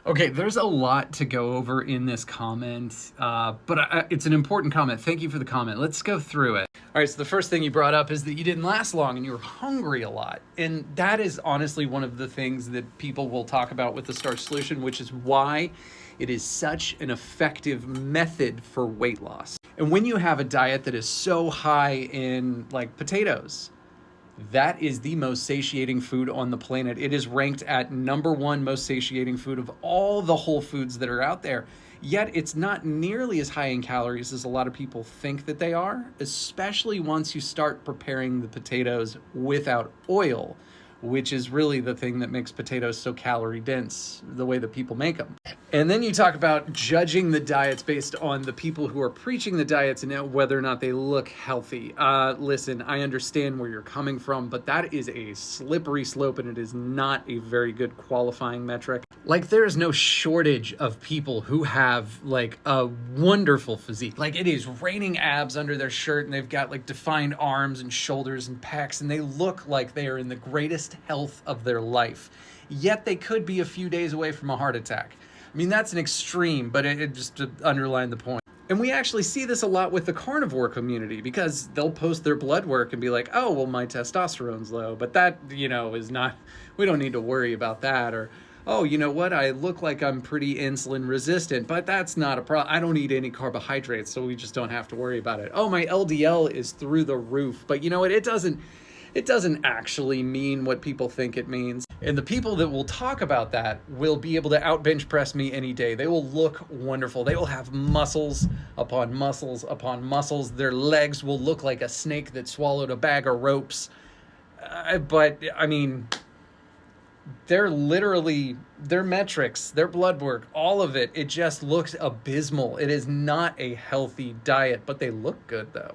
Okay, there's a lot to go over in this comment, but it's an important comment. Thank you for the comment. Let's go through it. All right, so the first thing you brought up is that you didn't last long and you were hungry a lot. And that is honestly one of the things that people will talk about with the Starch Solution, which is why it is such an effective method for weight loss. And when you have a diet that is so high in like potatoes, that is the most satiating food on the planet. It is ranked at number one most satiating food of all the whole foods that are out there. Yet it's not nearly as high in calories as a lot of people think that they are, especially once you start preparing the potatoes without oil, which is really the thing that makes potatoes so calorie dense, the way that people make them. And then you talk about judging the diets based on the people who are preaching the diets and whether or not they look healthy. Listen, I understand where you're coming from, but that is a slippery slope and it is not a very good qualifying metric. Like, there is no shortage of people who have like a wonderful physique. Like, it is raining abs under their shirt and they've got like defined arms and shoulders and pecs and they look like they are in the greatest health of their life. Yet they could be a few days away from a heart attack. I mean, that's an extreme, but it just to underline the point. And we actually see this a lot with the carnivore community because they'll post their blood work and be like, oh, well, my testosterone's low. But that, is not, we don't need to worry about that. Or, oh, you know what? I look like I'm pretty insulin resistant, but that's not a problem. I don't eat any carbohydrates, so we just don't have to worry about it. Oh, my LDL is through the roof. But you know what? It doesn't actually mean what people think it means. And the people that will talk about that will be able to out bench press me any day. They will look wonderful. They will have muscles upon muscles upon muscles. Their legs will look like a snake that swallowed a bag of ropes. But I mean, they're literally, their metrics, their blood work, all of it, it just looks abysmal. It is not a healthy diet, but they look good though.